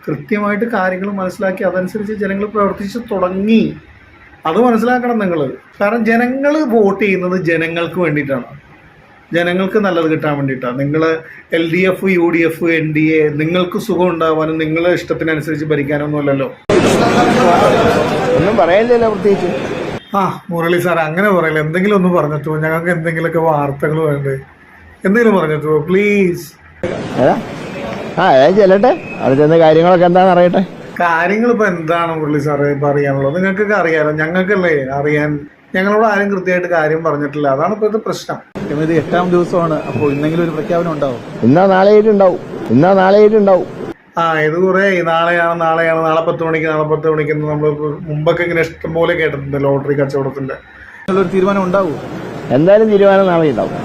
കൃത്യമായിട്ട് കാര്യങ്ങൾ മനസ്സിലാക്കി അതനുസരിച്ച് ജനങ്ങൾ പ്രവർത്തിച്ച് തുടങ്ങി. അത് മനസ്സിലാക്കണം നിങ്ങൾ. കാരണം ജനങ്ങൾ വോട്ട് ചെയ്യുന്നത് ജനങ്ങൾക്ക് വേണ്ടിയിട്ടാണ്, ജനങ്ങൾക്ക് നല്ലത് കിട്ടാൻ വേണ്ടിയിട്ടാണ്. നിങ്ങൾ LDF, UDF, NDA നിങ്ങൾക്ക് സുഖം ഉണ്ടാവാനും നിങ്ങളെ ഇഷ്ടത്തിനനുസരിച്ച് ഭരിക്കാനൊന്നും അല്ലല്ലോ. ഒന്നും പറയാനില്ലല്ലോ പ്രത്യേകിച്ച്. മുരളി സാർ അങ്ങനെ പറയില്ല. എന്തെങ്കിലും ഒന്ന് പറഞ്ഞിട്ടോ, ഞങ്ങൾക്ക് എന്തെങ്കിലുമൊക്കെ വാർത്തകൾ വേണ്ടേ, എന്തെങ്കിലും പറഞ്ഞിട്ടോ പ്ലീസ്. ചെല്ലട്ടെ, അവിടെ ചെന്ന കാര്യങ്ങളൊക്കെ എന്താണെന്ന് അറിയട്ടെ. കാര്യങ്ങൾ ഇപ്പൊ എന്താണ് മുരളി സാറേ പറയാനുള്ളത്? നിങ്ങൾക്കൊക്കെ അറിയാലോ, ഞങ്ങൾക്കല്ലേ അറിയാൻ. ഞങ്ങളോട് ആരും കൃത്യമായിട്ട് കാര്യം പറഞ്ഞിട്ടില്ല. അതാണ് ഇപ്പോഴത്തെ പ്രശ്നം. ഇത് 8ാം ദിവസമാണ്. അപ്പോൾ ഇന്നെങ്കിലും ഒരു പ്രഖ്യാപനം ഉണ്ടാവും. ഇന്നാ നാളെയായിട്ടുണ്ടാവും. ഇത് കുറേ നാളെയാണ് നാളെ 10 മണിക്ക് നമ്മൾ മുമ്പൊക്കെ ഇങ്ങനെ ഇഷ്ടംപോലെ കേട്ടിട്ടുണ്ട് ലോട്ടറി കച്ചവടത്തിന്റെ. ഒരു തീരുമാനം ഉണ്ടാവും. എന്തായാലും തീരുമാനം നാളെ ഉണ്ടാവും.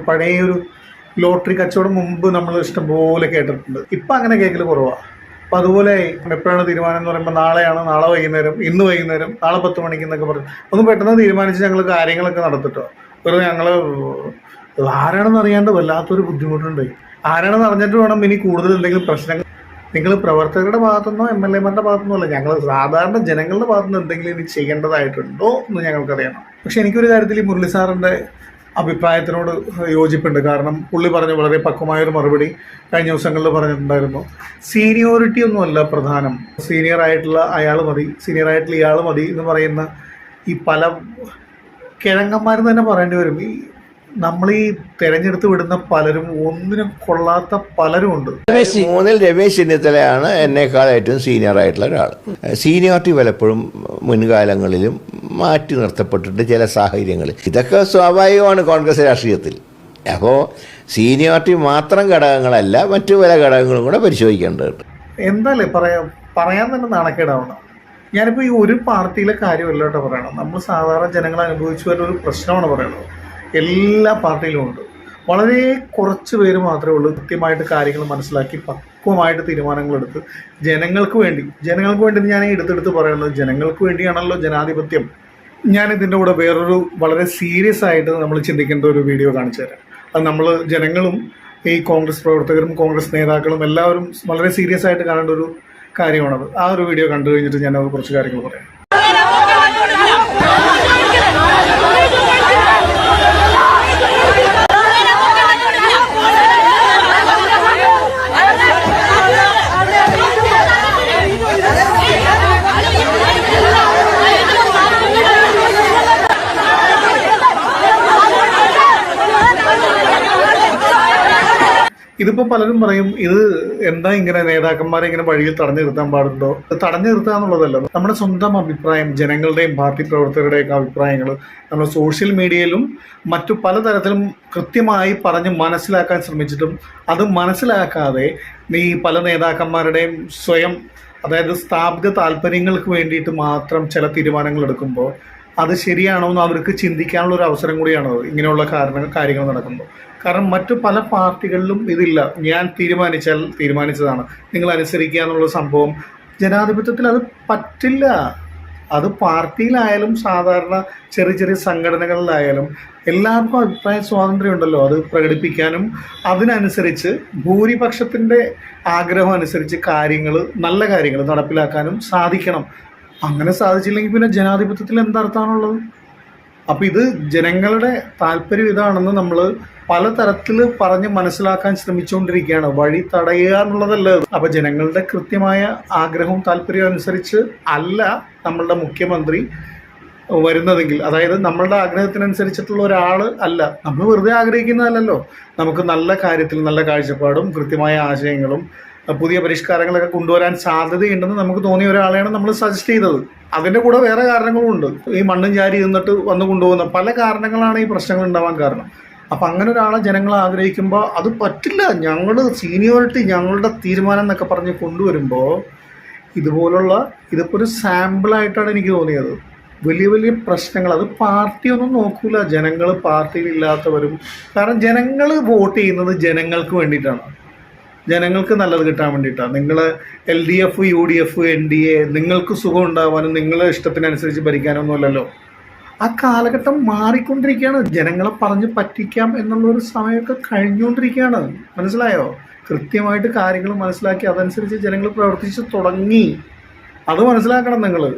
പഴയൊരു ലോട്ടറി കച്ചവടം മുമ്പ് നമ്മൾ ഇഷ്ടംപോലെ കേട്ടിട്ടുണ്ട്. ഇപ്പൊ അങ്ങനെ കേൾക്കൽ കുറവാണ്. അപ്പൊ അതുപോലെ എപ്പോഴാണ് തീരുമാനം എന്ന് പറയുമ്പോൾ നാളെ വൈകുന്നേരം, ഇന്ന് വൈകുന്നേരം, നാളെ 10 മണിക്ക് എന്നൊക്കെ പറഞ്ഞു. ഒന്ന് പെട്ടെന്ന് തീരുമാനിച്ച് ഞങ്ങൾ കാര്യങ്ങളൊക്കെ നടത്തിട്ടോ. വെറുതെ ഞങ്ങള് ആരാണെന്ന് അറിയാണ്ട് വല്ലാത്തൊരു ബുദ്ധിമുട്ടുണ്ട്. ആരാണെന്ന് അറിഞ്ഞിട്ട് വേണം ഇനി കൂടുതൽ എന്തെങ്കിലും പ്രശ്നങ്ങൾ. നിങ്ങൾ പ്രവർത്തകരുടെ ഭാഗത്തുനിന്നോ MLA-മാരുടെ ഭാഗത്തുനിന്നോ അല്ല, ഞങ്ങൾ സാധാരണ ജനങ്ങളുടെ ഭാഗത്തുനിന്ന് എന്തെങ്കിലും ഇനി ചെയ്യേണ്ടതായിട്ടുണ്ടോ എന്ന് ഞങ്ങൾക്കറിയണം. പക്ഷെ എനിക്കൊരു കാര്യത്തിൽ ഈ മുരളി സാറിന്റെ അഭിപ്രായത്തിനോട് യോജിപ്പുണ്ട്. കാരണം പുള്ളി പറഞ്ഞ വളരെ പക്വമായൊരു മറുപടി കഴിഞ്ഞ ദിവസങ്ങളിൽ പറഞ്ഞിട്ടുണ്ടായിരുന്നു. സീനിയോറിറ്റി ഒന്നുമല്ല പ്രധാനം, സീനിയർ ആയിട്ടുള്ള ഇയാൾ മതി എന്ന് പറയുന്ന ഈ പല കിഴങ്ങന്മാരും തന്നെ പറയേണ്ടി വരും. നമ്മൾ ഈ തെരഞ്ഞെടുത്ത് വിടുന്ന പലരും ഒന്നിനും കൊള്ളാത്ത പലരും ഉണ്ട്. 3-ൽ രമേശ് ചെന്നിത്തലയാണ് എന്നെക്കാൾ ഏറ്റവും സീനിയർ ആയിട്ടുള്ള ഒരാൾ. സീനിയോറിറ്റി പലപ്പോഴും മുൻകാലങ്ങളിലും മാറ്റി നിർത്തപ്പെട്ടിട്ട് ചില സാഹചര്യങ്ങളിൽ. ഇതൊക്കെ സ്വാഭാവികമാണ് കോൺഗ്രസ് രാഷ്ട്രീയത്തിൽ. അപ്പോൾ സീനിയോറിറ്റി മാത്രം ഘടകങ്ങളല്ല, മറ്റു പല ഘടകങ്ങളും കൂടെ പരിശോധിക്കേണ്ടതുണ്ട്. എന്തായാലും പറയാൻ തന്നെ നാണക്കേടാവണം. ഞാനിപ്പോൾ ഈ ഒരു പാർട്ടിയിലെ കാര്യമല്ല കേട്ടോ പറയണം. നമ്മൾ സാധാരണ ജനങ്ങൾ അനുഭവിച്ചു വരുന്ന ഒരു പ്രശ്നമാണ് പറയണത്. എല്ലാ പാർട്ടിയിലും ഉണ്ട്. വളരെ കുറച്ച് പേര് മാത്രമേ ഉള്ളൂ കൃത്യമായിട്ട് കാര്യങ്ങൾ മനസ്സിലാക്കി പക്വമായിട്ട് തീരുമാനങ്ങളെടുത്ത് ജനങ്ങൾക്ക് വേണ്ടി ഞാൻ എടുത്തെടുത്ത് പറയുന്നത് ജനങ്ങൾക്ക് വേണ്ടിയാണല്ലോ ജനാധിപത്യം. ഞാൻ ഇതിൻ്റെ കൂടെ വേറൊരു വളരെ സീരിയസ് ആയിട്ട് നമ്മൾ ചിന്തിക്കേണ്ട ഒരു വീഡിയോ കാണിച്ചു തരാം. അത് നമ്മൾ ജനങ്ങളും ഈ കോൺഗ്രസ് പ്രവർത്തകരും കോൺഗ്രസ് നേതാക്കളും എല്ലാവരും വളരെ സീരിയസ് ആയിട്ട് കാണേണ്ട ഒരു കാര്യമാണത്. ആ ഒരു വീഡിയോ കണ്ടു കഴിഞ്ഞിട്ട് ഞാൻ കുറച്ച് കാര്യങ്ങൾ പറയാം. ഇതിപ്പോൾ പലരും പറയും, ഇത് എന്താ ഇങ്ങനെ നേതാക്കന്മാരെ ഇങ്ങനെ വഴിയിൽ തടഞ്ഞു നിർത്താൻ പാടുണ്ടോ? തടഞ്ഞു നിർത്തുക എന്നുള്ളതല്ല, നമ്മുടെ സ്വന്തം അഭിപ്രായം, ജനങ്ങളുടെയും പാർട്ടി പ്രവർത്തകരുടെയൊക്കെ അഭിപ്രായങ്ങൾ നമ്മൾ സോഷ്യൽ മീഡിയയിലും മറ്റു പലതരത്തിലും കൃത്യമായി പറഞ്ഞ് മനസ്സിലാക്കാൻ ശ്രമിച്ചിട്ടും അത് മനസ്സിലാക്കാതെ ഈ പല നേതാക്കന്മാരുടെയും സ്വയം, അതായത് സ്ഥാപിത താല്പര്യങ്ങൾക്ക് വേണ്ടിയിട്ട് മാത്രം ചില തീരുമാനങ്ങൾ എടുക്കുമ്പോൾ അത് ശരിയാണോ എന്ന് അവർക്ക് ചിന്തിക്കാനുള്ള ഒരു അവസരം കൂടിയാണ് ഇങ്ങനെയുള്ള കാര്യങ്ങൾ നടക്കുമ്പോൾ. കാരണം മറ്റു പല പാർട്ടികളിലും ഇതില്ല. ഞാൻ തീരുമാനിച്ചതാണ്, നിങ്ങൾ അനുസരിക്കുക എന്നുള്ള സംഭവം ജനാധിപത്യത്തിൽ അത് പറ്റില്ല. അത് പാർട്ടിയിലായാലും സാധാരണ ചെറിയ ചെറിയ സംഘടനകളിലായാലും എല്ലാവർക്കും അഭിപ്രായ സ്വാതന്ത്ര്യം ഉണ്ടല്ലോ. അത് പ്രകടിപ്പിക്കാനും അതിനനുസരിച്ച് ഭൂരിപക്ഷത്തിൻ്റെ ആഗ്രഹം അനുസരിച്ച് നല്ല കാര്യങ്ങൾ നടപ്പിലാക്കാനും സാധിക്കണം. അങ്ങനെ സാധിച്ചില്ലെങ്കിൽ പിന്നെ ജനാധിപത്യത്തിൽ എന്തർത്ഥമാണുള്ളത്? അപ്പം ഇത് ജനങ്ങളുടെ താല്പര്യം ഇതാണെന്ന് നമ്മൾ പലതരത്തിൽ പറഞ്ഞ് മനസ്സിലാക്കാൻ ശ്രമിച്ചുകൊണ്ടിരിക്കുകയാണ്. വഴി തടയുക എന്നുള്ളതല്ല. അപ്പം ജനങ്ങളുടെ കൃത്യമായ ആഗ്രഹവും താല്പര്യവും അനുസരിച്ച് അല്ല നമ്മളുടെ മുഖ്യമന്ത്രി വരുന്നതെങ്കിൽ, അതായത് നമ്മളുടെ ആഗ്രഹത്തിനനുസരിച്ചിട്ടുള്ള ഒരാൾ അല്ല. നമ്മൾ വെറുതെ ആഗ്രഹിക്കുന്നതല്ലല്ലോ. നമുക്ക് നല്ല കാര്യത്തിൽ നല്ല കാഴ്ചപ്പാടും കൃത്യമായ ആശയങ്ങളും പുതിയ പരിഷ്കാരങ്ങളൊക്കെ കൊണ്ടുവരാൻ സാധ്യതയുണ്ടെന്ന് നമുക്ക് തോന്നിയ ഒരാളെയാണ് നമ്മൾ സജസ്റ്റ് ചെയ്തത്. അതിൻ്റെ കൂടെ വേറെ കാരണങ്ങളും ഉണ്ട്. ഈ മണ്ണും ചാരി നിന്നിട്ട് വന്ന് കൊണ്ടുപോകുന്ന പല കാരണങ്ങളാണ് ഈ പ്രശ്നങ്ങൾ ഉണ്ടാവാൻ കാരണം. അപ്പം അങ്ങനെ ഒരാളെ ജനങ്ങൾ ആഗ്രഹിക്കുമ്പോൾ അത് പറ്റില്ല, ഞങ്ങൾ സീനിയോറിറ്റി, ഞങ്ങളുടെ തീരുമാനം എന്നൊക്കെ പറഞ്ഞ് കൊണ്ടുവരുമ്പോൾ ഇതിപ്പോൾ ഒരു സാമ്പിളായിട്ടാണ് എനിക്ക് തോന്നിയത്. വലിയ വലിയ പ്രശ്നങ്ങൾ, അത് പാർട്ടിയൊന്നും നോക്കൂല. ജനങ്ങൾ പാർട്ടിയിലില്ലാത്തവരും, കാരണം ജനങ്ങൾ വോട്ട് ചെയ്യുന്നത് ജനങ്ങൾക്ക് വേണ്ടിയിട്ടാണ്, ജനങ്ങൾക്ക് നല്ലത് കിട്ടാൻ വേണ്ടിയിട്ടാണ്. നിങ്ങൾ LDF, UDF, NDA നിങ്ങൾക്ക് സുഖം ഉണ്ടാവാനും നിങ്ങളെ ഇഷ്ടത്തിനനുസരിച്ച് ഭരിക്കാനൊന്നുമല്ലല്ലോ. ആ കാലഘട്ടം മാറിക്കൊണ്ടിരിക്കുകയാണ്. ജനങ്ങളെ പറഞ്ഞ് പറ്റിക്കാം എന്നുള്ളൊരു സമയമൊക്കെ കഴിഞ്ഞുകൊണ്ടിരിക്കുകയാണ്. മനസ്സിലായോ? കൃത്യമായിട്ട് കാര്യങ്ങൾ മനസ്സിലാക്കി അതനുസരിച്ച് ജനങ്ങൾ പ്രവർത്തിച്ച് തുടങ്ങി. അത് മനസ്സിലാക്കണം നിങ്ങൾ.